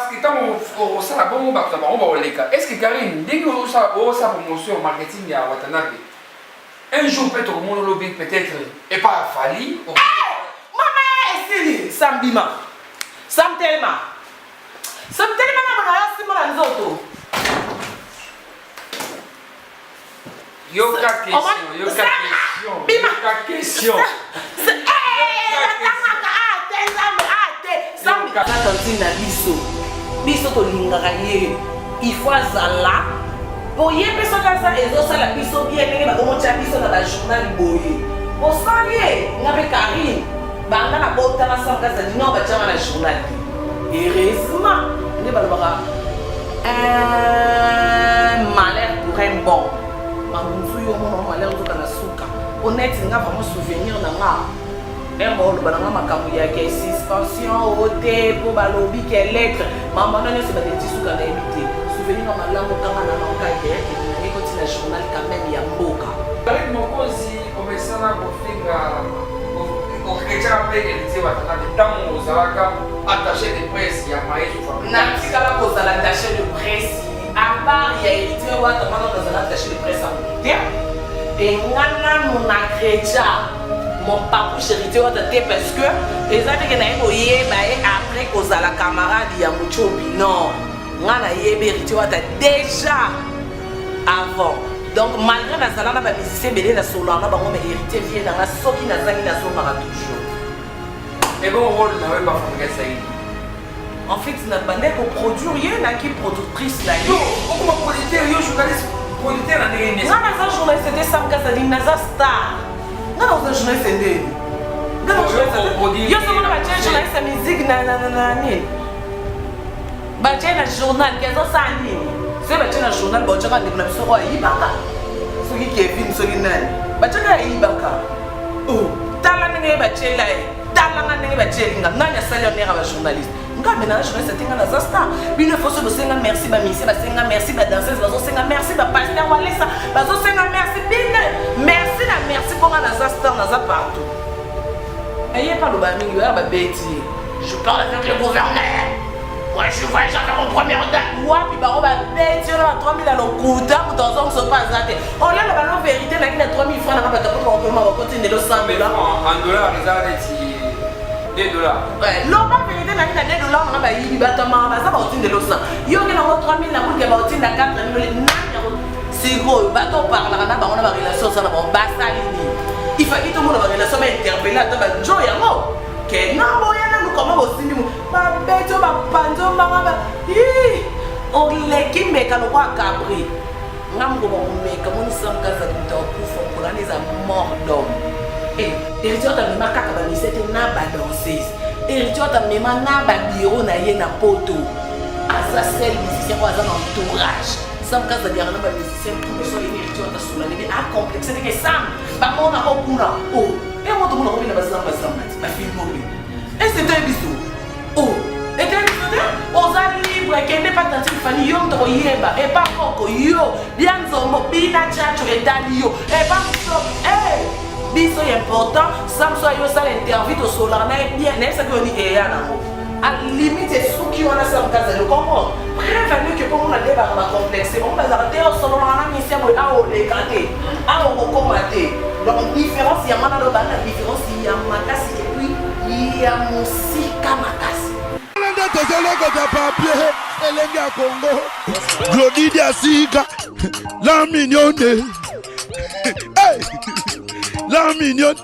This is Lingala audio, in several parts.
parce que tant on ça la bon on va les cas. Est-ce que Karine, dès que ça promotion marketing à Watanabe, un jour peut-être au monde lobby peut-être et pas Fali. Maman, c'est Sambima. Sam Telma na Simona Nzoto. Yo question. Biso to lingaka ye il faut azala pour ye peso kasa ezosala biso bien ndenge bakomotia biso na bajournal boye osali ngabe Karine banga na bota na sangasa dino bachama na journal heureusement nde balobaka malheur pour un bon mamunzu yo mono malheur toka na suka honnête nga vraiment souvenir na nga bon bananga makambo ya ke suspension ote po balobi ke lettre maman non c'est pas des suka na ebité souvenir na malamu kanga na nonka ke ni ko tina journal quand même ya mboka avec mon cause commerçant ko finga ko kecha pe ke tse batana de tamu zalaka attaché de presse ya maïs famille na tikala ko zala attaché de presse à part ya héritier wa tamana ko zala attaché de presse en et ngana mon agréja mon parcours héritier wa tete parce que les années que na yebo yeba et après ko zala camarade ya muchobi non ngana yebe héritier wa déjà avant. Donc malgré la salade, les musiciens belé na solo na bango mais héritier vient dans la soki na zangi na solo mara toujours. Et bon rôle na ba fabriquer ça. En fait, na bande ko produire rien na qui productrice là. Yo, comment producteur yo journaliste producteur na ndenge. Na za journaliste c'était Sam Kazadi na za star. Na za journaliste ndenge. Na journaliste. Yo so na ba journaliste musique na ni. Ba na journal kezo sa ni. C'est le journal bon chaka ndikuna bisoko ayibaka soki Kevin soki nani bachaka ayibaka oh tala ndenge bachela tala ndenge bachelinga nani asali onera ba journaliste ngambe na journaliste tinga na zasta bino foso bosenga merci ba misi ba senga merci ba danseuse bazo senga merci ba pasteur walesa bazo senga merci bine merci na merci konga na zasta na za partout ayé pas le ba mingi ba beti je parle avec le gouverneur. Ouais, je vois, j'avais mon premier date. Moi, puis bah, on va bête, on a 3000 à l'okuta, pour dans un se passe là. On a la balance vérité, là, il y a 3000 francs, on a pas de problème, on va continuer le 100 $. En dollars, les arrêts, $2. Ouais, l'homme vérité, là, il y a $2, on a pas eu, bah, ça va continuer le 100. Il y a 3000, là, on va continuer la 4 000, c'est gros, bah, on parle, on a une relation, ça va, on va s'aligner. Il faut que tout le monde ait une relation, mais interpellé, on va jouer, non? Que non, bon, comment vous signez ma bête, ma panzo, ma on l'équipe mécano à Cabri. Namgo meka mon sam kaza de pour pour les mort d'homme. Et tu as mis ma caca ba c'était na ba danseuse. Et tu as mis ma na ba bureau na ye na poto. Asa sel musicien kwa za entourage. Sam kaza de na ba musicien pour que soit une tu as sous la nebe a complexe que sam ba mona okuna. Oh, et moi tout le monde na ba sam ba film mobile. Et c'était un bisou. Oh, et t'es un bisou. Aux livres, qui n'est pas dans une famille, yon to yeba, et pas coco, yo, bien zombo, bina chacho, et dalio, et pas so, hey, biso est important, sam so yo ça l'interview au solar, bien, n'est-ce que ni est là. À limite, c'est ceux qui ont la sam casa, le comprendre. Prévenu que comme on a des barres complexes, on va arrêter au solar, on a mis ça, à on les gâter, à on commater. Donc, différence, il y a mana de la différence, il y a makasi, et puis, il y a musika makasi. Papier, Elengi à Congo, Glody Diasika, la mignonne, hey, la mignonne,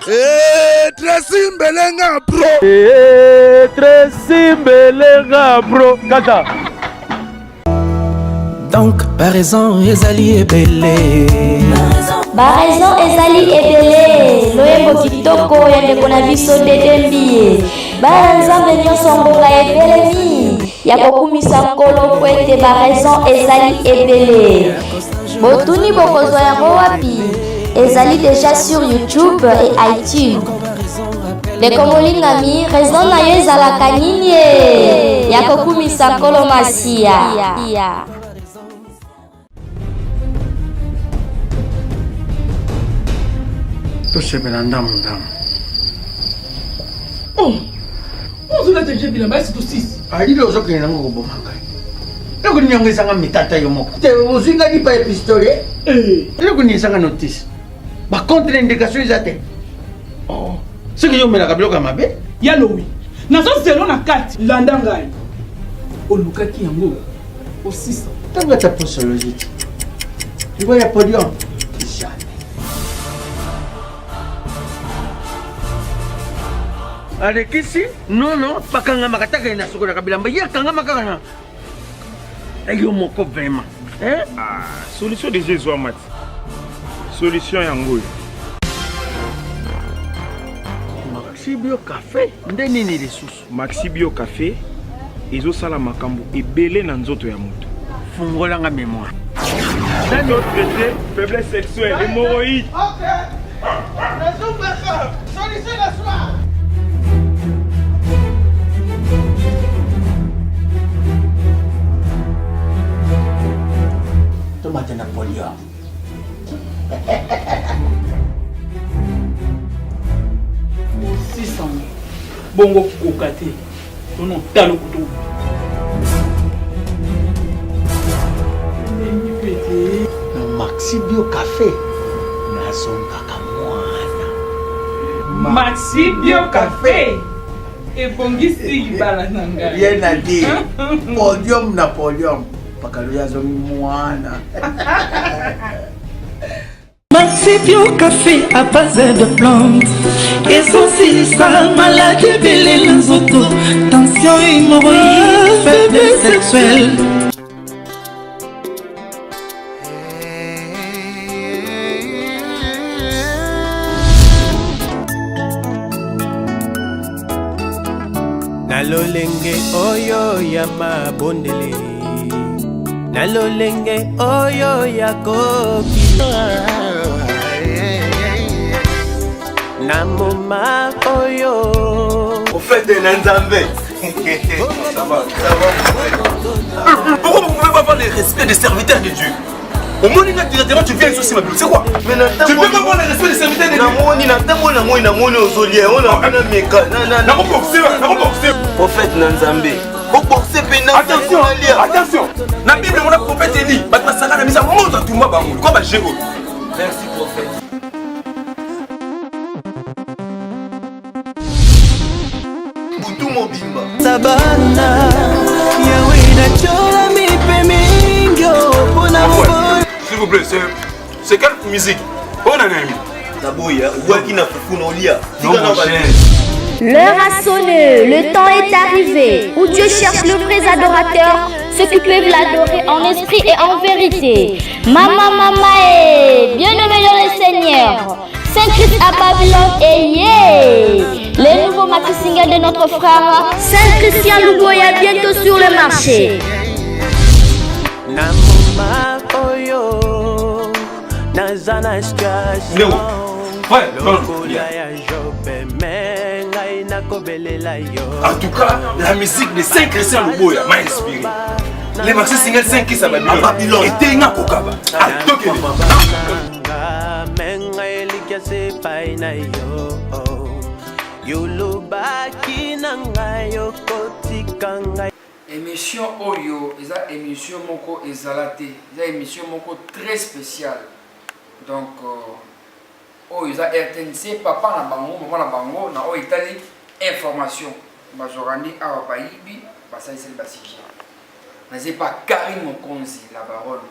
et Tracy Mbelenga Pro, et Tracy Mbelenga Pro, Kata. Donc, par raison, Ezali est belé. Baraison ezali ebele loyembo kitoko ya ndeko na biso dedembi banzambe nyonso ngonga ebelemi ya kokumisa nkolo po ete baraison ezali ebele botuni bokozwa yango wapi ezali déjà sur YouTube et iTunes ndeko molingami raison na yo ezalaka nini ya kokumisa nkolo masiya tosepela ndamu ndamu On a déjà vu la base, c'est aussi. Ah, il y a des gens qui n'ont pas de il y a des gens qui metata yomo. Tu as dit pas pistolet. Il y a des gens qui notice. Par contre, l'indication est atteinte. Oh. Ce que je me rappelle comme abbé. Yalowi. Nazo zelo na kati landangai. Olukaki yango. Aussi. Tant que tu as posologie. Tu vois, il y a podium. Jamais. Allez, ici? Non, non, pas quand on m'a attaqué na soko na kabila mbaya quand on m'a kana. Ayo moko vraiment. Hein? Ah, solution de Jésus mat. Solution yango. Maxi Bio Café, ndeni ni lisusu. Maxi Bio Café ezo sala makambo ebele na nzoto ya moto. Fungola nga mémoire. Dans notre traité, faiblesse sexuelle, hémorroïde. OK. Solution la soir. Tomate Napoléon. Bongo kokate. Non, talo kutu. Maxi Bio Café. Nazonga kamwana. Maxi Bio Café. Et bongisi libala nanga. Rien à dire. Podium Napoléon. Pakaluya zomi mwana. Maxi Bio Café à base de plantes. Essentiel, maladie, belle les autos. Tension, hémorroïde, faiblesse sexuelle. Nalolenge oyo ya mabondele. Nalolenge oyo ya koki. Namoma oyo. Au fait de Nzambe. Ça va. Pourquoi vous ne pouvez pas avoir le respect des serviteurs de Dieu? Au moins, directement, tu viens ici, ma Bible. C'est quoi? Tu ne peux pas avoir le respect des serviteurs de Dieu. Prophète Nzambe. Attention, attention. La Bible, mon prophète Élie. Merci, prophète. Sabana Yawina chola mi pemingyo Pona mbola. S'il vous plaît, c'est quelle musique? On a mis. Taboya, Wakina Fukunolia. L'heure a sonné, le temps est arrivé où Dieu cherche le vrai adorateur, ceux qui peuvent l'adorer en esprit et en vérité. Mama, bien-aimé dans le Seigneur, Saint-Christ à Babylone et les nouveaux maxi singles de notre frère Saint-Christian Luboya bientôt sur le marché. Namoma oyo Nazana situation. Ouais, non. En tout cas, la musique de Saint-Christian Luboya m'a inspiré. Les maxi singles 5 qui s'appellent Babylone étaient une kokaba. Émission Oyo, c'est une émission moko ezalate, c'est une émission moko très spéciale. Donc Oyo c'est RTNC, papa na bango, maman na bango, na o itali information. Bazorani awa bayibi, basali sel basiki. Na c'est pas Karim Mokonzi la baronne.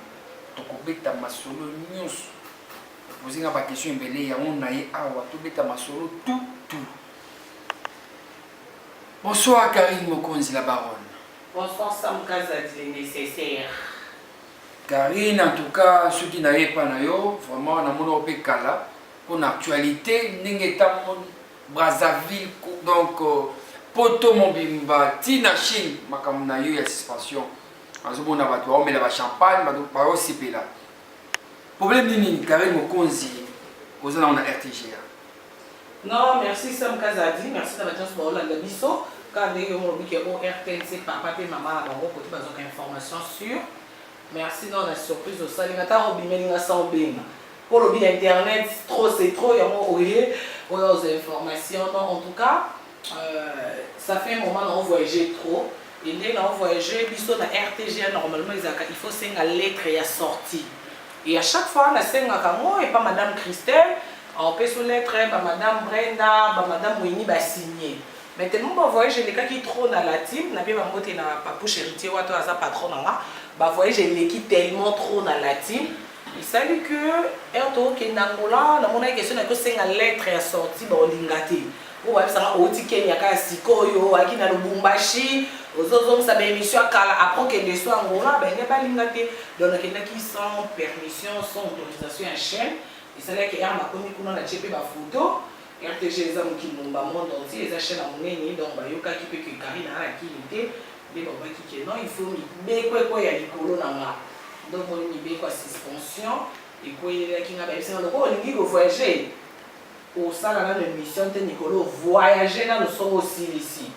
Tokobeta masolo nyonso. Poser une question embelée, ya on naie awa tobeta masolo tout. Bonsoir Karim Mokonzi la baronne. Bonsoir Sam Kazadi, nécessaire. Karine, en tout cas, ceux qui n'avaient pas yo, vraiment, on a mon opé kala pour l'actualité, n'engeta mon Brazzaville, donc Poto Mobimba, Tina Chine, makamuna yo ya suspension. En ce moment, on met la champagne, on va aussi payer là. Problème nini, Karine Mokonzi, on a RTGA. Non, merci Sam Kazadi, merci d'avoir été sur Hollande Bisso. Quand on dit que RTNC, papa et maman, on a des informations sûres. Merci dans la surprise au salut. Pour le bien internet, c'est trop, il y a des informations. Non, en tout cas, Ça fait un moment qu'on voyageait trop. Et dès qu'on voyageait, na RTG, normalement, il faut que la lettre est sortie. Et à chaque fois, on a et pas Madame Christelle, on peut sur lettre, Madame Brenda, Madame Winnie signé. Mais tellement on voyage les cas qui trop dans la team, n'a pas monté na papouche héritier ou à sa patron là, voyage l'équipe tellement trop dans la team. Il s'agit que erto ke nangola, na mona question na ko senga lettre est sortie ba olingate. Ou wa sanga oti Kenya ka sikoyo akina Lubumbashi, ozozo sa émission kala après que de soit angola ben ne pas lingate. Donc il y a qui sans permission, sans autorisation en chaîne. Il s'agit que er makomi kuna na chepe ba photo. RTG les hommes qui n'ont pas monde entier, les achètent à mon ennemi, donc il y a qui peut que Karine a la qualité, mais non, il faut mettre quoi il y a du colo dans la. Donc on met quoi suspension, et quoi il y a qui n'a pas besoin de quoi, on dit que voyager. Au sein de la mission, Nicolo, voyager là, nous sommes aussi ici.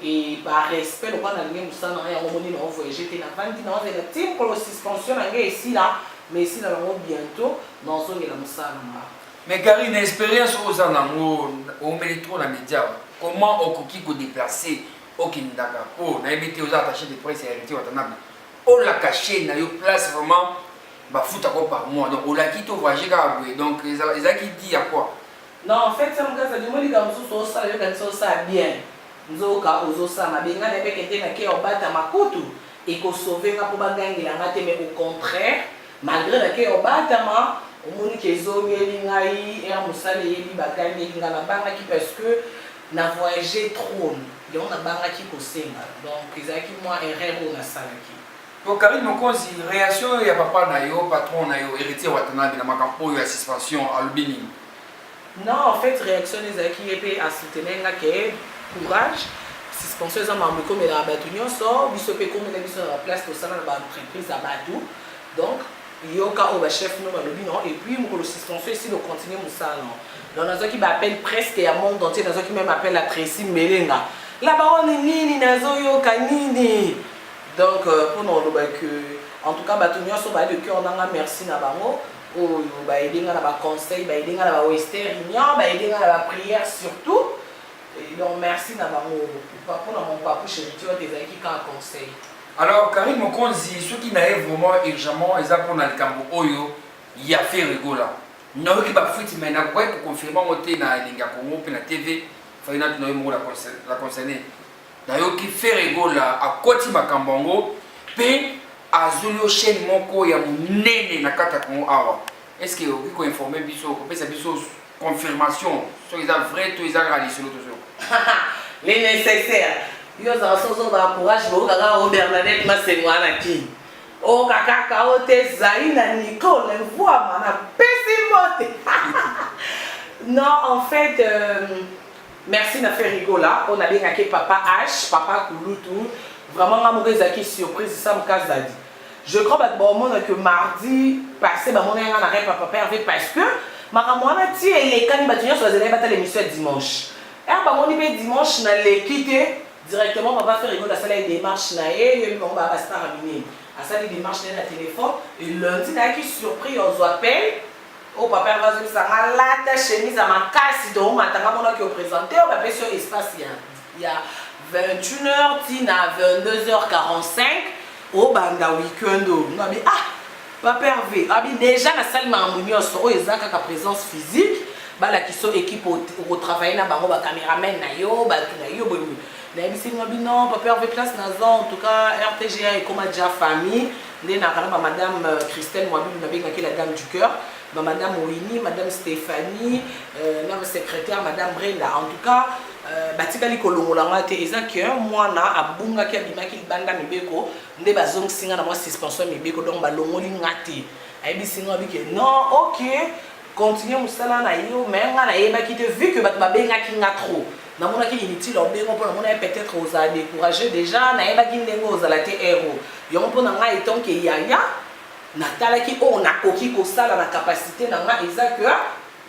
Et par respect, on a dit que nous sommes en voyager, tu n'as pas dit non, c'est le type pour la suspension, ici là, mais ici là, bientôt, nous sommes là. Mais Gary, une expérience aux anangos, au métro, dans les médias, comment on peut déplacer au Kindaka? Oh, on a évité aux attachés de presse et héritiers Watanabe. On l'a caché, on a eu place vraiment, bah, fout à quoi par mois. Donc, on l'a quitté au voyage, donc, ils ont dit à quoi? Non, en fait, ça me casse, je me dis que ça, ça bien. Nous avons ça, mais bien, on a été dans le bas de ma côte et qu'on sauve pour gagner la matin, mais au contraire, malgré la quai au bas de ma omoni kezongeli ngai era musale yebi bagani nga na bangaki parce que na voyager trop donc na bangaki kosenga donc ezaki moi erreur na salaki. Donc Karine Mokonzi, réaction ya papa na yo patron na yo héritier Watanabe na makampo ya suspension albini. Non, en fait réaction ezaki epé à soutenir nga ke courage suspension za mambo comme la batunyo so biso pe comme na biso na place to sala na ba entreprise à Badou. Donc yoka au chef no balobi non et puis mon suspension ici de continuer mon salon dans nazo qui m'appelle presque à monde entier nazo qui même appelle la Tracy Melenga la baronne nini nazo yoka nini donc pour nous que en tout cas batunyo so ba de cœur nanga merci na bango o ba edenga na ba conseil ba edenga na ba western union ba edenga na ba prière surtout et donc merci na bango pour mon papa chéri tu vois des qui quand conseil. Alors, Karine Mokonzi, ceux qui n'avaient vraiment urgemment, ils ont le cambo Oyo, il y a fait rigola. Nous avons fait mais nous avons confirmé que nous avons fait la TV, il faut que nous la concerner. Nous avons fait rigola à côté de Makambongo, puis à Zulio Chen Moko, il y a un nene na kata Kongo Awa. Est-ce que vous pouvez informer Bisso, confirmation, sur les vrais, tous les réalisés sur l'autre. Les nécessaires. Yo za soso ba courage bo kaka o Bernadette Masemwana ki o kaka ka o te Zaina Nicole voix mana pesimote. Non en fait merci na fait rigola on a bien que papa H papa Kulutu vraiment amoureux zaki surprise ça me casse dit. Je crois que bon moment que mardi passé ba mon nga na rep papa Hervé parce que makamwana ti les kan batunyo so zele batale l'émission dimanche. Et ba mon dimanche na l'équité directement papa fait rigoler la salle des démarches na et on va passer à miner à salle des démarches na téléphone et lundi na qui surpris on appelle au papa va se ça la chemise à ma casse donc matanga mon qui présenté on va sur espace il y a 21h tina 22h45 au banda weekend on dit ah papa Hervé ah bien déjà la salle mamunyo so ezaka ka présence physique ba la qui sont équipe au travailler na bango ba caméraman na yo ba na yo non, papa Hervé place en tout cas RTGA et comme déjà famille, madame Christelle Mouabim la dame du cœur, madame Winnie, madame Stéphanie, notre secrétaire madame Brenda. En tout cas, batikali kolongolanga te ezaki un mois na abunga ki abimaki banda mibeko nde bazong singa na moi suspension mibeko donc balongoli ngati. Aibi singa bike non, OK, continuer musala na yo mais nga na yebaki te vu que bat babengaki nga trop. Na mona ki inutile obengo pour na mona peut-être aux a décourager déjà na yeba ki ndengo aux la te héros yo mpo na nga eton ke yaya na tala ki on a koki ko sala na capacité na nga ezaka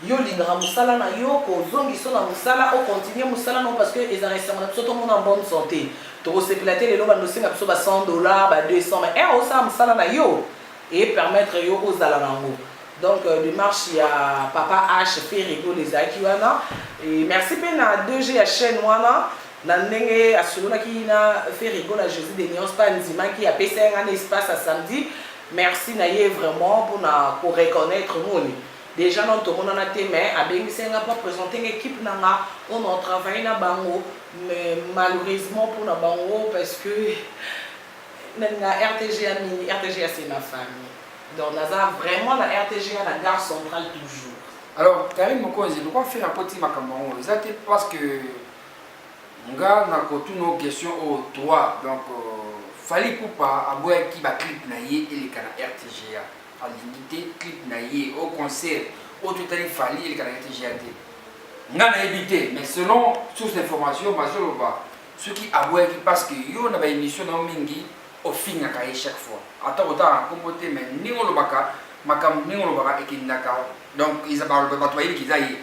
yo lingara musala na yo ko zongi so na musala o continuer musala non parce que ils restent na tout monde en bonne santé to se plater les loba ndosinga biso ba $100 ba 200 mais o sa musala na yo et permettre yo aux ala nango Donc, démarche, il y a Papa H, Ferrigo, les Akiwana. Et merci pour la 2G à chaîne Wana. Nandenge à celui qui a Ferrigo, la Jésus de Nyons Panzima, qui a passé un espace à samedi. Merci Naye vraiment pour reconnaître nous. Déjà, nous avons été mais pas présenter une équipe, on a travaillé dans Bango, mais malheureusement pour la Bango, parce que RTGA c'est ma famille. Donc, nous avons vraiment la RTGA, la gare centrale toujours. Alors, Karim Mokonzi, nous allons faire un petit macambo. C'est parce que nous avons toutes nos questions au droit. Donc, fallait pas avoir qui va clip naïe et les canaux RTGA. À limiter clip naïe au concert, au total il fallait les canaux RTGA. Nous avons évité, mais selon sources d'informations, ceux qui avouent qui parce que yo na ba émission na mingi au fin na kai chaque fois. Ata ota kombote mais ningo lobaka makam ningo lobaka ekindaka. Donc ils abalo ba toyeli kizayi.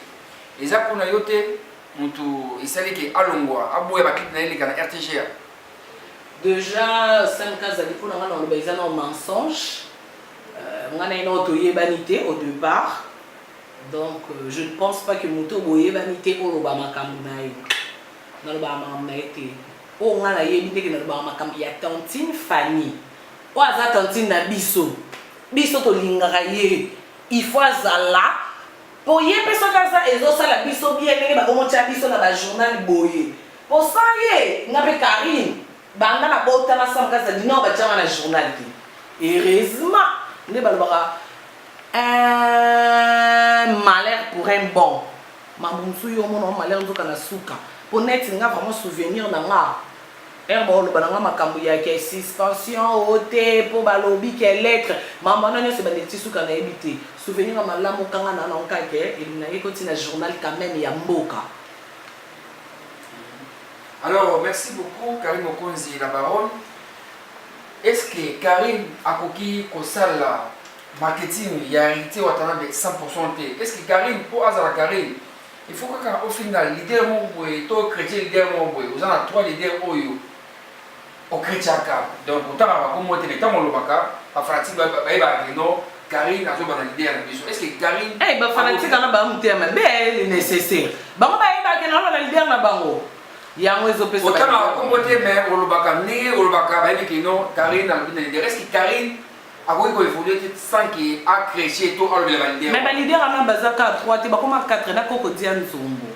Eza kuna yote mutu isali ke alongwa abouya ba clip na ile kana RTGA. Déjà 5 cas zali kuna ngana loba eza na mensonge. Ngana ina otoye banité au départ. Donc je ne pense pas que mutu boye banité au loba makambu na yo. Dans le barman été oh on a yé bité que dans le barman comme il y a tantine Fanny ou aza tantine na biso to lingara yé il faut azala pour yé personne kaza ezo sala biso bien ndenge ba komo tia biso na ba journal boye pour ça yé ngabe Karine banda na bota na sam kaza dino ba tia na journal ki heureusement ne ba lobaka un malheur pour un bon mabunsu yo mon malheur nzoka na suka. Pour n'être vraiment souvenir dans la herbe le bananga makambu ya ke suspension ôté pour balobi ke lettre maman non c'est des petits sous kana habité souvenir à malamu kanga na nonka ke il n'a continue journal quand même ya mboka. Alors merci beaucoup Karim Mokonzi la baronne. Est-ce que Karim a coquille kosala marketing ya hérité watana de 100% té? Est-ce que Karim pour azala Karim il faut qu'au final, leader mon toi chrétien leader mon vous en avez 3 leaders au chrétien. Donc, autant à comment tu es dans le baka, à Fanatique, non, Karine a besoin d'un leader. Est-ce que Karine. Eh, bah, Fanatique, on a besoin d'un leader, mais nécessaire. Bah, on va y avoir un leader dans le bango. Il y a un réseau de personnes. Autant à comment tu es, mais au baka, né, au baka, non, Karine a besoin d'un leader. Est-ce que Karine. Avant qu'il évolue sans qu'il a créé tout le leader. Mais le leader a bazaka 3 te bakoma 4 na koko dia nzombo.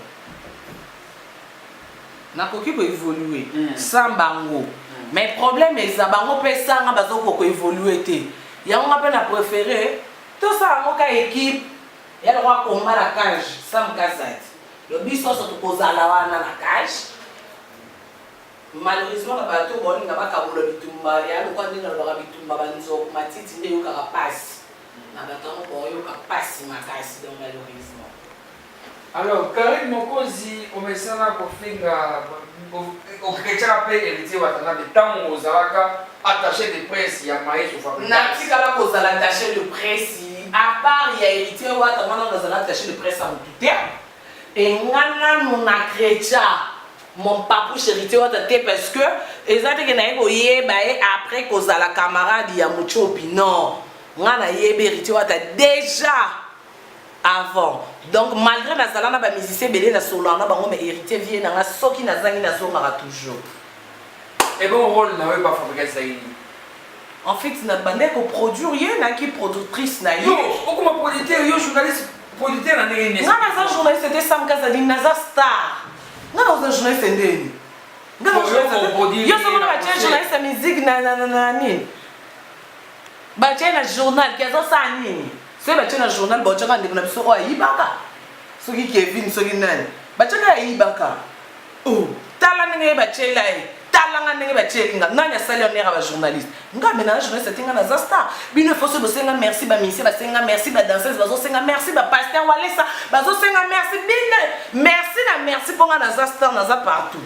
Na koki ko évoluer sans bango. Mais problème est ça bango pesa nga bazoko ko évoluer te. Ya on appelle à préférer tout ça moka équipe ya le roi combat la cage sans casette. Le biso surtout kozala wana na cage. Malheureusement, les bateaux bon, ils n'ont pas qu'à rouler bitumba. Il y a le quoi dire dans le bitumba, banzo, matiti, ne yo qu'à passer. Na bateau bon, yo qu'à passer ma casse donc malheureusement. Alors, Karim Mokonzi, au message pour faire au chrétien après héritier watana de temps aux alaka attaché de presse, il y a maïs au fabrique. Nati kala aux attaché de presse, à part il y a héritier watana dans un attaché de presse en tout terme. Et ngana mon chrétien. Mon papou héritier parce que après cause à la camarade il y a Muchopi non on a héritier déjà avant donc malgré la salana ba musicien belé na solo na bango mais héritier vient na soki na zangi na zo mara toujours et bon rôle na pas fabriquer ça en fait na bande ko produire rien na qui productrice na yo comment producteur yo journaliste producteur na ndenge na ça journaliste c'était Sam Kazadine na star. Non, non, je ne sais pas. Non, je ne sais pas. Musique, nanani. Bâtir un journal, qui a ça, c'est bâtir un journal, bâtir un journal, c'est quoi, Ibaka. Ce qui est venu, ce qui est nan. Bâtir un Ibaka. Oh, talent bâtir là. Talent bâtir là. Non, il y a salaire à journaliste. Nga ménage, je ne sais pas, c'est un star. Bien, il faut se bosser, merci, merci, merci, danseuse, merci, pasteur, Walesa, merci, merci pour un star, naza partout.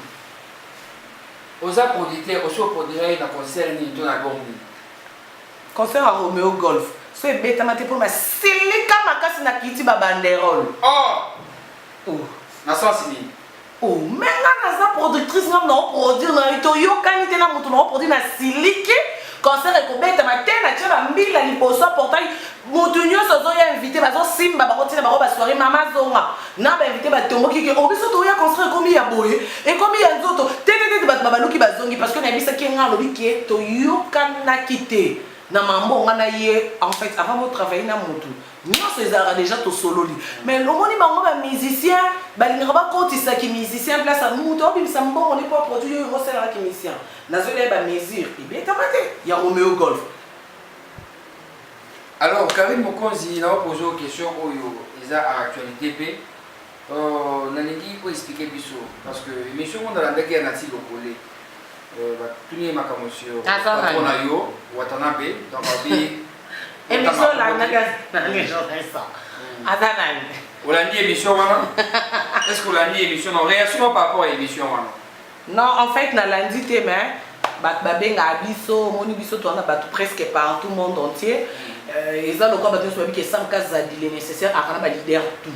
Aux producteurs, aussi au producteur, il y a un concert, il y a un concert à Romeo Golf. C'est bête, mais pour ma silika makasi na kiti ba banderole. Oh, na sens ni. Oh, mais là, naza productrice, non produire na ito yo kanité na mutu na produire na siliki. concert ekobeta matena tia bambila liboso portail motu nyonso ozoya invité bazosimba bakotina bango basoirée mama zonga na bainvité batomboki ke obiso toya concert ekomi ya boye ekomi ya nzoto tetete bato babaluki bazongi parce que nayebisaki nga alobi ke toyokanaki te na mambo nga na ye en fait avant botravailler na motu nyonso ezalaka déjà tosololi mais lomoni bango bamusicien balingaka bakotisaki musicien place ya motu obimisa mbongo ni po produit oyo osalelaki musicien nazolia bamesure ebetama te ya Romeo Golf. Alors Karim Mokonzi n'a posé une question oyo eza à actualité pe nalingi po expliquer biso parce que émission on a ndaki ya nati lokole batuni makambo sur patron yo Watanabe donc abi émission la naga les gens ça adanani olandi émission wana est-ce que olandi émission non réaction par rapport à émission wana non en fait na lundi te mais babenga biso moni biso toana bato presque partout monde entier ils ont encore battu sur que Sam Kazadi les nécessaires à kana ba leader tout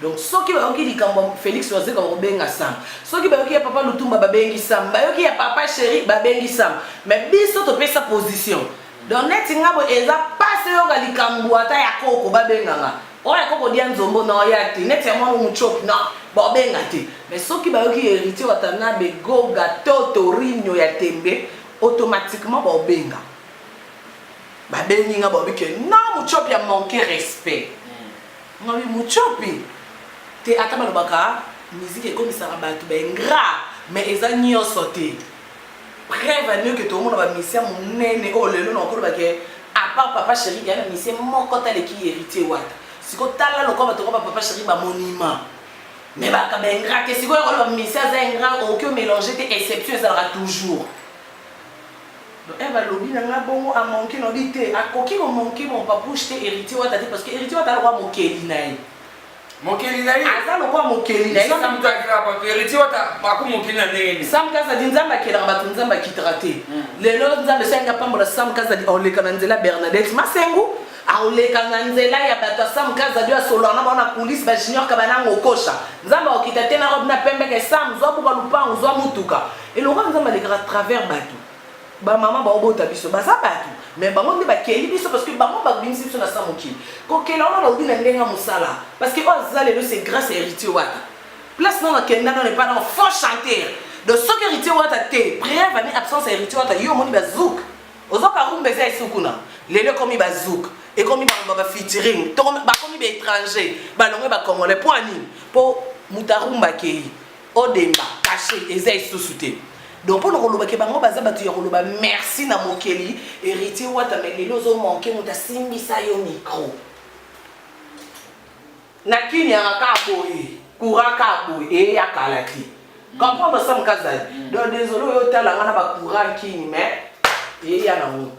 donc ceux qui va qui likambo Félix Oze comme benga Sam ceux qui ba qui papa Lutumba babengi Sam ba qui papa chéri babengi Sam mais biso to pesa position donc net ngabo eza passe yo ga likambo ata ya koko babenga nga oya koko dia nzombo na oya te net ya mwana muchop na ba benga te mais ceux qui ba qui héritier watana be go gâteau torinho ya tembe automatiquement ba benga babengi nga bobi ke non muchopi a manqué respect ngobi muchopi te atama lobaka musique comme ça bato ba ingrat mais eza nyonso te prévenir que tout le monde va mission nene o lelo na ko ba ke à part papa chéri ya mission moko tale ki héritier wata siko tala loko ba to papa chéri ba monument mais ba ka ba ingrat que siko ko ba mission za ingrat aucun mélanger te exception ça sera toujours. Elle va lobby dans la bongo à manquer nos bité à coquille on manquer mon papa te héritier wata parce que héritier wata le roi mokeli naï mokeli naï aza le roi mokeli naï ça me doit grave héritier wata ba ko mokeli na ndenge Sam Kazadi nzamba kela ba nzamba kitrate le lo nzamba senga pambola Sam Kazadi ole kananzela Bernadette Masengu a ole kananzela ya bato Sam Kazadi a solo na bana police ba junior kabana ngokosha nzamba okitate na robe na pembe ke Sam zo buka lupango zo mutuka et le roi nzamba le travers bato ba maman ba obota biso ba sapatu mais ba monde ba keli biso parce que ba mo ba binisi biso na samoki ko kela ona ba ubina ndenga musala parce que ozale le c'est grâce à héritier wata place non na kenda non n'est pas dans faut chanter de ce que héritier wata te prière va ni absence héritier wata yo moni ba zouk ozoka rumbe za isukuna lele komi ba zouk et komi ba featuring to ba komi ba étranger ba longwe ba congolais point ni po mutarumba kei odemba caché eza isusute. Donc pour le que bango baza batu ya koloba merci na mokeli héritier wata mais les ozo manquer muta simbisa yo micro nakini ya kaboye kuraka boye e ya kalati comprendre ça Kazadi donc désolé yo tala ngana ba kuraki mais e ya na mu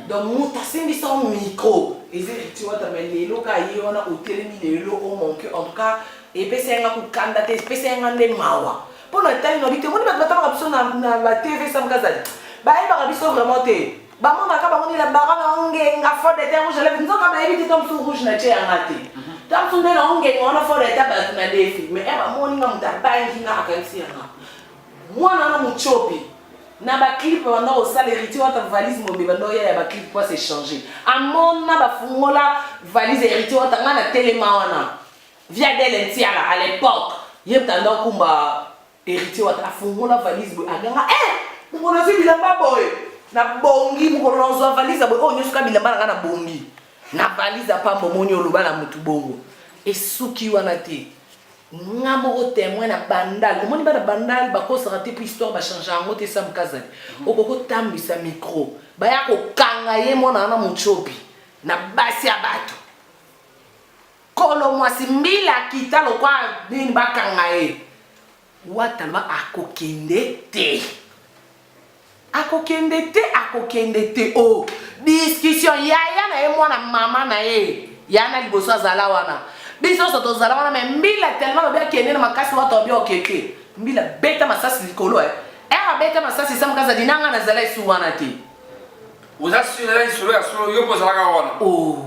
donc muta simbisa yo micro héritier wata mais les loka yona hotelemi les lo o manquer en tout cas et pesa nga ku kanda te pesa nga nde mawa. Pour le temps, on a dit que la TV Sam Kazadi. Bah, il va biso vraiment te. Bah, mon accord, on dit la baronne, on gagne la faute de terre rouge. Je l'ai dit, on a évité comme sous rouge, n'a pas raté. Tant que on gagne, on a faute de terre, on a défi. Mais elle va mourir comme ta bague, n'a pas qu'à dire. Moi, on a mon chopi. Na ba clip on a au salle héritier on a valise mobile on a ba clip pour s'échanger. À mon na ba fungola valise héritier on a na téléma wana. Via del entiala à l'époque. Yem tando kumba héritier wata fungola valise bo aganga ngona si bilamba boy na bongi ngona zo valise bo onyo suka bilamba na bongi na valise pambo moni oloba na mutu bongo esuki wana te ngamo o témoin na bandal omoni ba na bandal ba ko sera te pour histoire ba changer ngo te Sam Kazadi okoko tambisa micro ba ya ko kanga ye mona na muchopi na basi ya bato kolo mwasi mbila kitalo kwa nini ba kanga ye Watama akokende te oh discussion yaya na ye mwana mama na ye yana liboso azala wana biso so tozala wana mais mbila tellement bien kende na makasi wata obia okeke mbila beta masasi likolo era beta masasi Sam Kazadi nanga na zala isu wana te oza sula isu ya solo yo pozala ka wana oh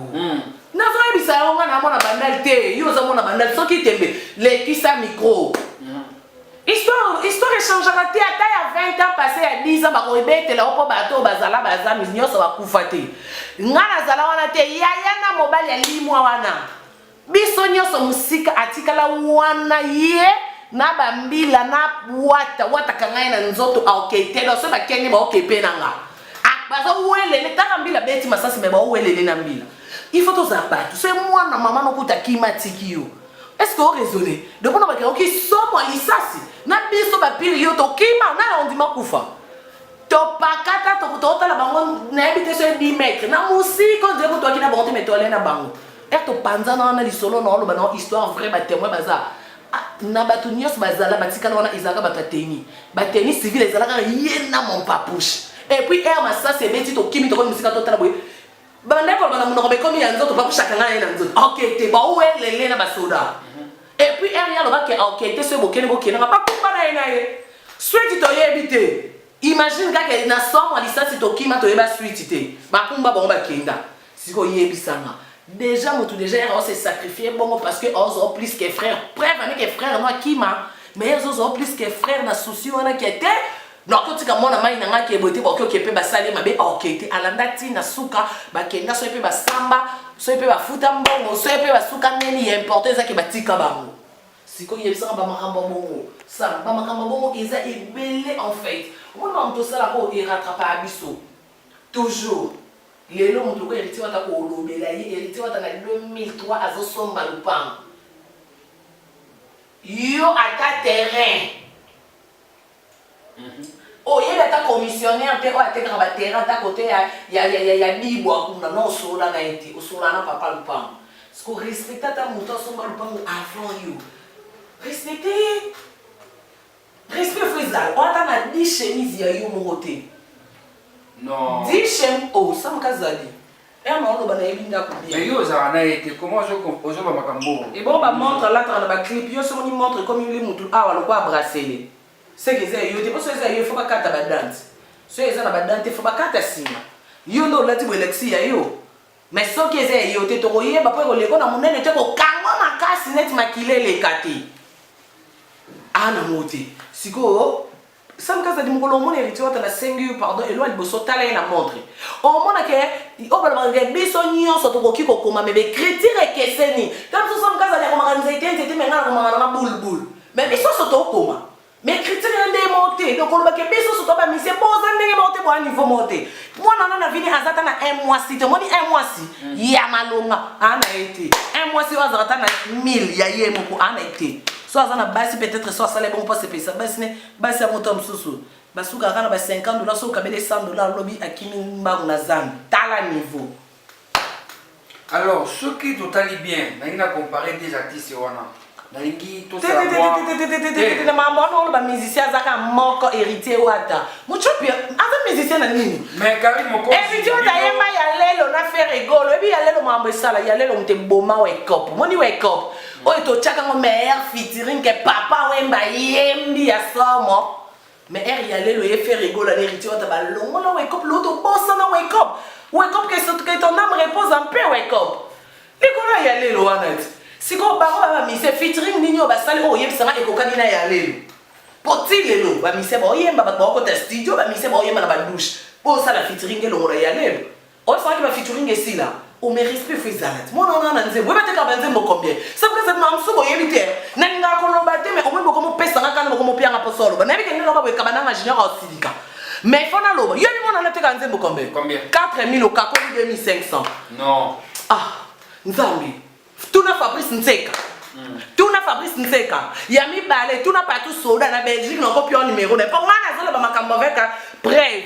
na zo ebisa yo ngana mona bandal te yo za mona bandal soki tembe le kisa micro Histoire échangera te ata ya 20 ans passé ya 10 ans bakoyebetela opo bato bazala bazami nyonso bakufa te nga nazala wana te yaya na mobali ya limwa wana biso nyonso musika atikala wana ye na bambila na wata kangai na nzoto aoketela so bakeni baokepe nanga bazo welele taka mbila beti masasi me baowelele na mbila il faut tozala bato so mwana mama nokuta kima tiki yo est-ce que vous raisonnez? Donc on a dit ok, somme lisasi. Na biso ba période okima na on dit makufa. To pakata to to la bango na habité sur 10 mètres. Na musique on dit ko to kina bonte metole na bango. Et to panza na li solo na lo ba histoire vrai ba témoin baza. Na batu nyos bazala batika na izaka batateni. Bateni civil ezalaka yena mon papouche. Et puis ma ça c'est beti to kimi to ko musique to tala boy. Banda ko bana muno be komi ya nzoto papouche kanga na nzoto. OK, te ba welele na basoda. Et puis il y a le bac qui a enquêté sur le bouquet, n'a pas comparé na ye. Suite to yebite. Imagine que na somme licence to kima to yeba suite te. Ba kumba bomba kenda. Siko yebisanga. Déjà mutu déjà on s'est sacrifié bon parce que on a plus que frère. Preuve avec que frère no kima, mais ils ont plus que frère na souci on a qui était. Non quand tu kamona mai na ngaki ebote ba ko kepe ba sali mabe enquêté alanda tina suka ba kenda so epe ba samba. So peut ba futa mbongo, so peut ba suka neni importer ça qui ba tika bango. Siko yebisa ba makamba bongo. Ça ba makamba bongo eza ebele en fait. On va tout ça là pour y rattraper abisso. Toujours. Lelo mutu ko héritier wata ko lobela yi héritier wata na 2003 azo somba lupang. Yo ata terrain. Oh, il y a des commissionnaires qui ont été terrain à côté, il y a Bibo, non, sur la naïté, ou sur la papa le pan. Parce que respecter ta mouton, son mal pan avant you. Respectez. Respect faisal. On a 10 chemises, il y a eu mon côté. Non. 10 chemises, oh, ça me casse d'aller. Et on a un binda. Mais yo, ça a été comment je compose ma macambo. Et bon, bah, montre là, dans la clip, yo, on montre comme il est mouton. Ah, on va brasser. C'est que c'est yo te poso ça yo faut pas kata badante so eza na badante faut pas kata sima yo ndo lati bolexi ya yo mais so que c'est yo te tokoye ba po leko na munene te ko kangwa makasi net makilele kati ana moti siko sam kaza di mukolo mona héritier wata na sengu pardon elo liboso tala na montre o mona ke o bala ngé biso nyonso to koki ko koma mebe critique keseni tam so sam kaza ya ko makanza itente te menga ko mangana bulbul mais biso so to koma. Mais critique est monté, donc on va que biso so to ba mi c'est bon ça ndenge monté pour un niveau monté. Moi non na vini azata na 1 mois si te moni 1 mois si ya malonga ana été 1 mois si azata na 1000 ya yemo ko ana été. So azana basi peut-être so ça les bon pas c'est ça basi ne basi ya moto msusu. Basuka kana ba $50 so kabele $100 lobby akimi mbangu na zan tala niveau. Alors ce qui totalement bien, on a comparé des artistes wana. Nalingi tout ça maman on ba musicien zaka moko héritier wata muchopi asa musicien na nini mais Karim moko héritier wata yema ya lelo na faire rigolo ebi ya lelo mambo sala ya lelo mteboma wake up moni wake up oyo to chaka ngo meilleur featuring que papa wemba yembi ya somo mais ya lelo ye faire rigolo héritier wata ba longo na wake up l'autre bossa na wake up que ton âme repose en paix wake up likolo ya lelo wana si ko baro ba mi se featuring ninyo ba sali o yebisanga ekokani na ya lelo poti lelo ba mi se ba oyemba ba ko ta studio ba mi se ba oyemba na ba douche o sala featuring elongo ya lelo o sa ki ba featuring esila o me respect faisal mon on na nzembo ba te ka ba nzembo combien ça que ça mamso bo yebite na nga ko lo ba te mais o mo ko mo pesa nga kana mo ko mo pianga po solo ba na bi ke no ba bo ka ba na ingénieur auxiliaire mais fona lo yo mi mona na te ka nzembo combien 4000 au kako 2500 non nzambi tuna Fabrice Nseka tuna Fabrice Nseka yami balé tuna partout soda na Belgique na copie numéro ne pas ngana zolo ba makambo avec bref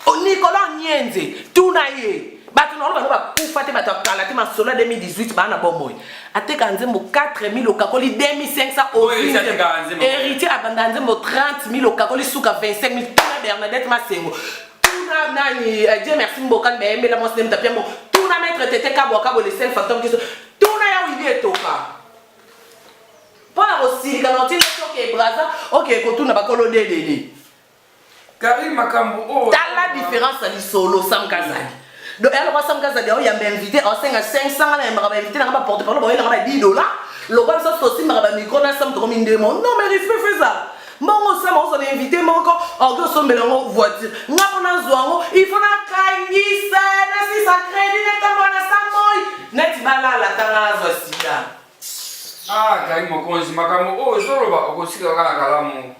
o Nicolas Nyenze tuna ye batu na ba kufa te batu kala te ma sola 2018 ba na bomoy ateka nzembo 4000 au kakoli 2500 au héritier abanda nzembo 30000 au kakoli suka 25000 tuna Bernadette Masengo tuna nani Dieu merci mbokan be mbela mo snem tapiamo tuna maître tete kabwa kabo le seul fantôme qui tuna ya wili etoka pona osili kana otile toke braza OK ko tuna bakolo dedede Karim makambo oh tala différence ali solo Sam Kazali donc elle va Sam Kazali o ya m'inviter en 500 na m'a invité na ba porte-parole bo ina na $10 le bon ça aussi m'a ba micro na Sam to comme une démon non mais respect fait ça mbongo sama on s'est invité moko orgo sombela ngo voiture ngako na zwango il faut na kangisa na si sa crédit na tamona samoi net balala tanga zo sida ah kai mokonzi makamo o zoloba okosika kala kalamu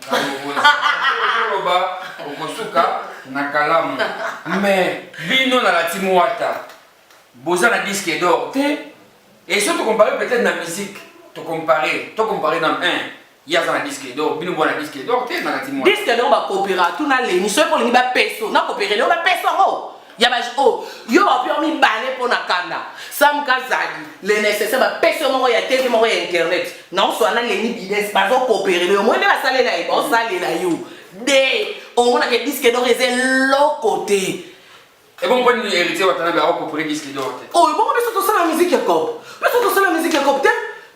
zoloba okosuka na kalamu mais bino na la timwata boza na disque d'or et si tu compares peut-être la musique tu comparer dans un il y a un disque d'or bino bona disque d'or te na la timwata disque d'or ba coopéra tout na leni so pour ni ba peso na coopérer le ba peso ho ya ba oh yo ba permis balé pour na kanda sam kazali le nécessaire ba peso mo ya tv mo ya internet na so na leni business ba zo coopérer le mo le ba salé la ba salé la yo de on mona que disque d'or est l'autre côté et bon bonne héritier watana ba coopérer disque d'or te oh bon mais surtout ça la musique ya cop mais surtout ça la musique ya cop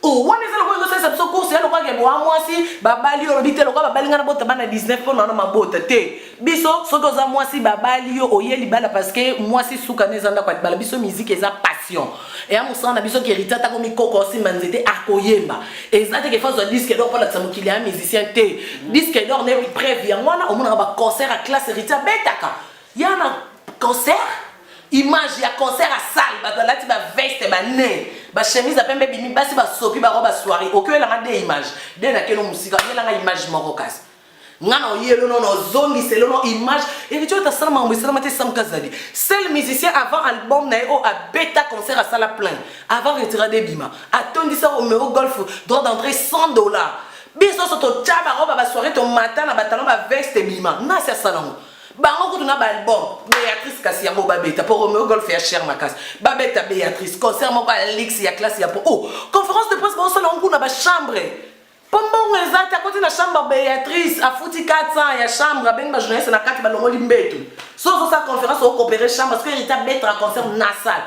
oh wana ezala ko ngosa sa biso course ya lokwa ke boa mwasi babali yo bite lokwa babali ngana bota bana 19 pona na mabota te biso soko za mwasi babali yo oyeli bala parce que mwasi suka nezanda kwa bala biso musique eza passion et amusa na biso ki ritata ko mikoko si manzete akoyemba ezate ke fazo disque d'or pour la tsamukili ya musicien te disque d'or ne prévu ya mwana omuna ba concert à classe rita betaka yana concert image ya concert à salle ba lati ba veste ba ne ba chemise pembe bimi basi ba sopi ba roba soirée okoyo la de image de na keno musika yela nga image moko kasi ngana oyelo no zongi selo no image et tu as ça mambo ça mate sam kazali seul musicien avant album na o a bêta concert à salle plein avant retirer des bima attendi ça au numéro golf droit d'entrée $100 biso soto chaba roba ba soirée ton matin na batalon ba veste bima na c'est ça non bango ko tuna ba album Béatrice kasi ya mo babeta pour Romeo Golf ya cher makas babeta Béatrice concert mo ba Alix ya classe ya po oh conférence de presse bon salon ko na ba chambre pombongo ezata ko tina chambre Béatrice a futi 400 ya chambre ben ba journaliste na kati ba longoli mbeto so sa conférence au coopérer chambre parce que rita betra concert na salle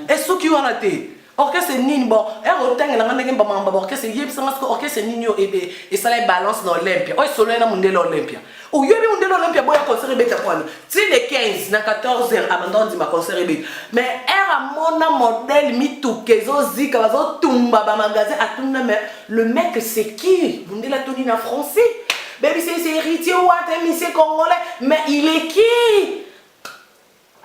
et ce qui wana te orchestre nini bon et otanga na ngane ngamba mamba orchestre yebisa parce que orchestre nini yo ebe et ça la balance dans Olympia o solo na mundelo Olympia o yobi mundelo Olympia boya concert beta kwano ti le 15 na 14h abandon di ma concert beta mais era mona modèle mitukezo zika bazo tumba ba magasin atuna mais le mec c'est qui mundela toni na français baby c'est héritier ou c'est congolais mais il est qui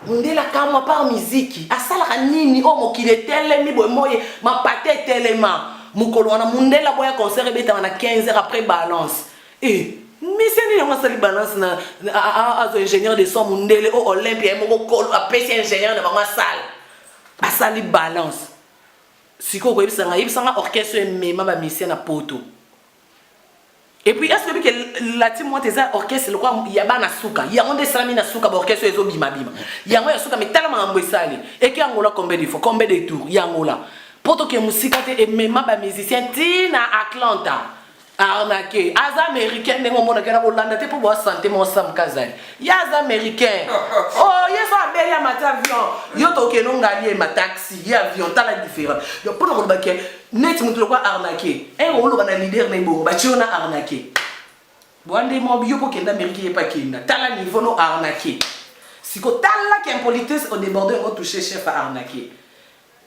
Mundela kama par musique asala nini o mokile telemi boy moye ma pate telema mukolo wana mundela boya concert beta wana 15h après balance et mais c'est ni on sali balance na azo ingénieur de son mundele o Olympia moko kolo apesi ingénieur na ba salle asali balance siko ko yebisanga orchestre mema ba musicien na poto. Et puis est-ce que la team moi tes orchestre le quoi ya bana suka ya onde salami na suka ba orchestre ezo bima bima ya ngo ya suka metala mambo esali et ki angola combien de fois combien de tours ya angola poto ke musika te et même ba musicien tina Atlanta arnaqué az américain ne mona kana Hollande te pour voir santé mon sam kazali ya az américain oh ya fa belle ya mat avion yo to ke no ngali ma taxi ya avion tala différent yo pour no ba ke net mutu lo kwa arnaqué et on lo bana leader ne bo ba chiona arnaqué boande mo yo ko kenda américain pa kenda tala niveau no arnaqué siko tala ki impolitesse au déborder on toucher chef à arnaqué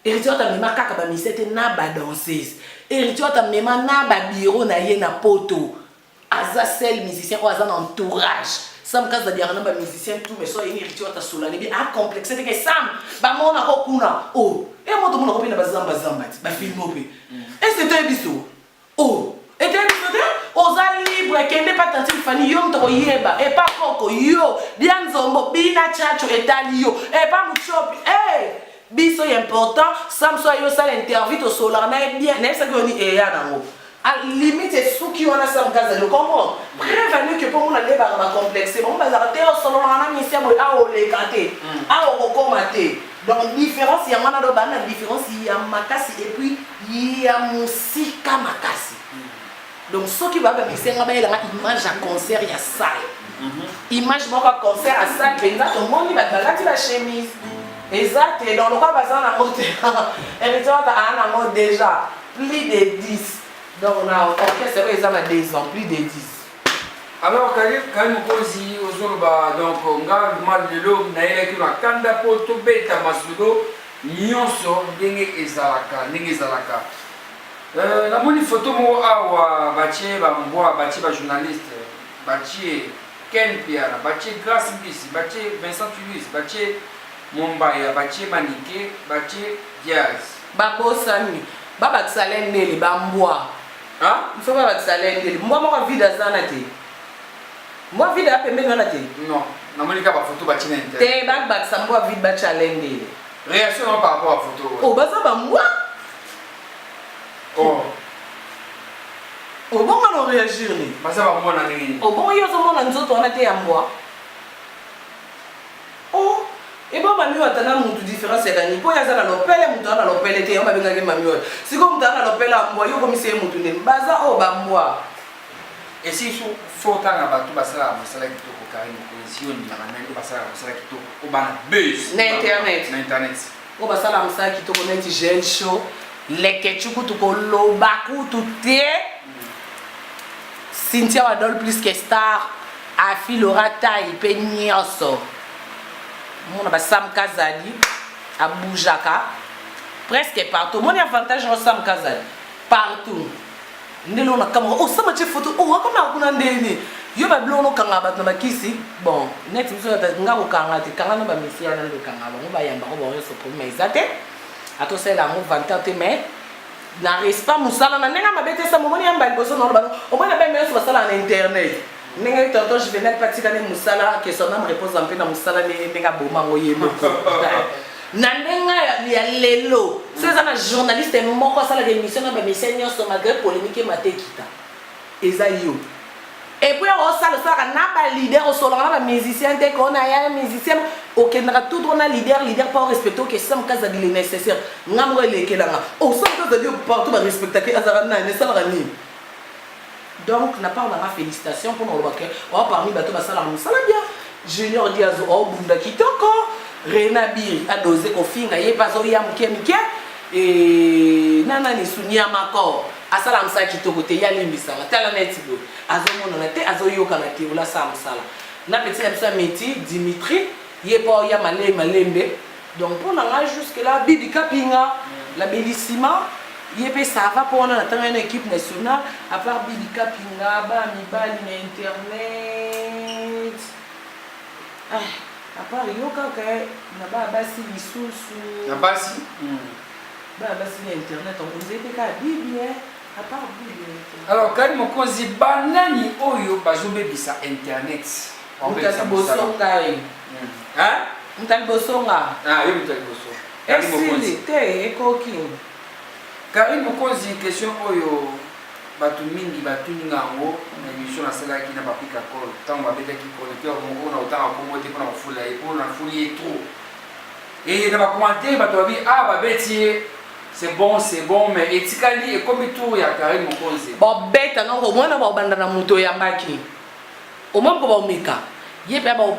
héritier ta mema kaka ba misete na ba danseuse héritier ta mema na ba bureau na ye na poto aza seul musicien ou aza entourage sam kaza dia na ba musicien tout mais so héritier ta solane bi a complexe que sam ba mona ko kuna oh et mo to mona ko pina ba zamba ba film opé et c'était biso oh et t'es biso oza libre kende pas tanti fani yom to yeba et pas koko yo bien zombo bina chacho etali yo et pas muchopi eh biso important samso yo sala interview to solar na bien na ça que ni e ya nango à limite suki wana sam kaza le comment prévenir que pour mon débat ba complexe bon bazar te solo na mission bo a o le kate a o ko mate donc différence ya wana do bana différence ya makasi et puis ya musika makasi donc ce qui va me faire ngaba la image à concert ya salle image moko concert à salle penza to moni ba galati la chemise exact et dans le cas basant la moto et tu vois t'as un déjà plus de 10 donc on a orchestre ils ont 10 ans plus de 10 alors quand nous posi ozoloba donc nga mal de l'homme na ile ki makanda poto beta masudo nyonso ndenge ezalaka la moni photo mo awa batie ba mbwa batie ba journaliste batie Ken Piara, batie Grace Mbisi, batie Vincent Toulouse, batie Mombaya, batie Maniké, batie Diaz. Babosani, baba tsalendeli bambwa. Hein? Il faut pas tsalendeli. Moi vida zanati. Moi vida pembe zanati. Non, na monika ba photo batie na te bag sambo vida ba tsalendeli. Réaction par rapport à photo. Oh baza bambwa. Oh. Oh bon on réagir ni. Baza ba mona nini. Oh bon yo zo mona nzoto na te ya mbwa. Oh. Et bon, mamie, on a un différent, c'est qu'il faut y avoir l'opelle, on a l'opelle, on a bien mamie. Si comme on a l'opelle, on a comme c'est un baza au bambois. Et si il faut tant à battre, bah ça, masala qui tourne au carré, si on y a un mec, bah ça, masala qui tourne au ban buzz. N'internet. Au bas ça, la masala qui tourne au gel chaud, les ketchup tout colo, bakou tout est. Cynthia Wadol plus que star, Afi Laura taille, peignoso. On a Sam Kazali à Boujaka presque partout. Mon avantage au Sam Kazali partout. Ndelo na kamera. Oh ça m'a fait photo. Oh comme on a ndeni. Yo ba blono kanga bat na kisi. Bon, net biso ta ngako kanga te kanga na ba misia na ndo kanga. Ngo ba yamba ko ba yo so pour mais zate. Ato sela ngo vanteur te mais na respa musala na nenga mabete sa momoni yamba liboso na ba. O mona ba meso ba sala na internet. Nenga tonton je venais pratiquer les musala que son âme repose en paix dans musala nenga boma ngoyemo na nenga ya lelo c'est un journaliste moko sala de émission na ba mission sur malgré polémique matekita ezayo et puis on sala ça na ba leader au solo na ba musicien te qu'on a ya musicien aucun na tout on a leader pas respecter que Sam Kazali nécessaire ngamro lekelanga oh Sam Kazali partout ba respecter que azara na ne sala ni. Donc, n'a pas de félicitations pour nous. Oh, parmi les bateaux, ça va bien. Junior Diazo, oh, Bunda Kitoko, Renabi, a dosé au fin, il n'y a pas de Mike, et Nana Nisunia Mako, a Salam Sa Kitoko, Yalim Bissala, Talanetigo, Azomon, Azoyo Kanati, ou la Sam Sala. Na petit Absa Meti, Dimitri, Yepo Yamale Malembe. Donc, pour nous, jusque-là, Bibi Kapinga, la Bellissima. Yépe ça va pour une équipe nationale à part Bilika Pinga, Mibali internet. À part Yoka na ba basi lisusu. Na basi. Ba basi internet on vous était ka Bibi à part Bibi. Alors quand mon kozi banani oyo bazobe bisa internet. On t'a bosonga. Hein? On t'a bosonga. Ah, yo t'a boso. Est-ce que ekoki? Karim Mokonzi, question oyo batu mingi batu ngango na émission na sala qui n'a pas pika call tant ba beta ki connecteur mon on a autant accommodé pour la foule et pour la foule est trop et dans ba commentaire batu bi ah ba beti c'est bon mais etikali et comme tout ya Karim Mokonzi bon beta non au moins na ba banda na moto ya mbaki au moins ko ba umika ye pe ba au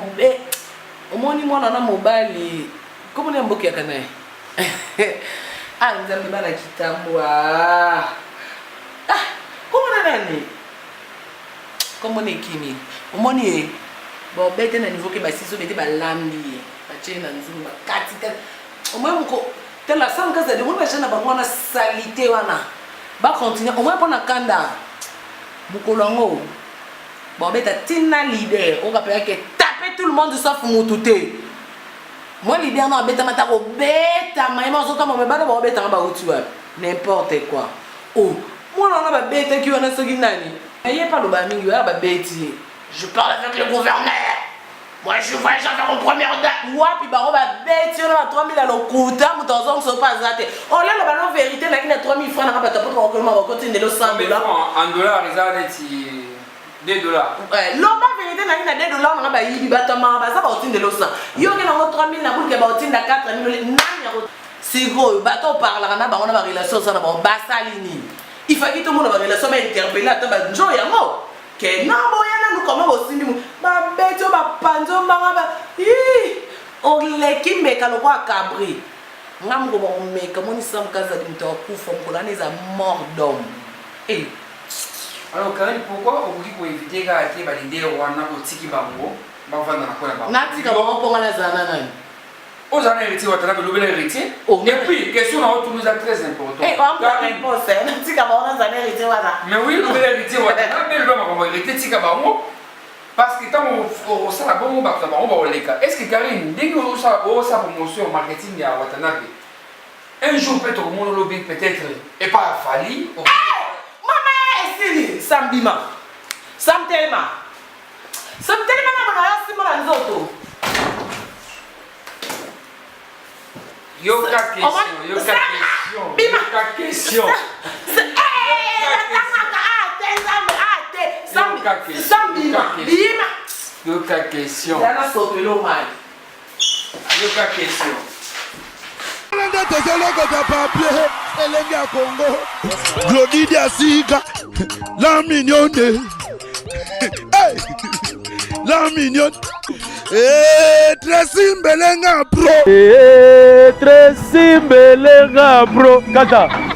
moins ni mwana na mobali comme ni mboki ya kana ah nzambe bana kitambo ah comment nani comment ne kimi omoni bon bête na niveau que ba siso bete ba lambi ba chena nzumba katika omwe mko tela sanga za de mona chana ba mona salité wana ba continuer omwe pona kanda bukolongo bon bête tina leader on rappelle que taper tout le monde sauf mututé. Moi, l'idée non, bêta matako bêta, mais moi, surtout moi, bêta ba bêta ba outua, n'importe quoi. Oh, moi on a ba bêta qui on a ce qui nani. Mais y a pas le ba mingi, ba bêti. Je parle avec le gouverneur. Moi, je vois j'avais en première date. Moi, puis ba bêti, on a 3000 à l'okuta, mon temps on se passe zaté. On là le ballon vérité là qui a 3000 francs na ba tapo pour que on continue le 100 dollars. En dollars, ils ont dit $2. L'homme vérité na $2 na ba yibi batama ba ça ba otinde lo 100. Yo ke na 3000 na bulke ba otinde 4000 nani ya siko bato parla na ba on a ba relation ça na ba basalini. Il faut que tout le monde ba relation ba interpeller ata ba njo ya mo. Ke na boya na nous comment osindi mu ba beto ba panzo ba ba o leki meka lo kwa cabri. Ngam go ba meka moni Sam Kazali mto kufa mkolana is a mort d'homme. Eh alors Karim, pourquoi on dit qu'on évite à qui va l'idée ou on a au tiki bango, va vendre na quoi là-bas. Nati ka ba ponga na zana nani. Aux années héritiers, on a le héritier. Et puis question on a toujours très important. Eh on peut réponse, nati ka ba na zana héritier wala. Mais oui, le héritier wala. Mais le ba héritier tika bango. Parce que quand on ressent la bonne, on va les cas. Est-ce que Karine, dès que on a promotion au marketing de Watanabe, un jour peut-être au monde lobby peut-être et pas Fali. Maman, c'est Sambima. Sam Telma. Sam Telma, on a la Zoto. Yoka question. Glodidi Asika, la mignonne. Hey, la mignonne. Tracy Mbelenga bro. Tracy Mbelenga bro. Kata.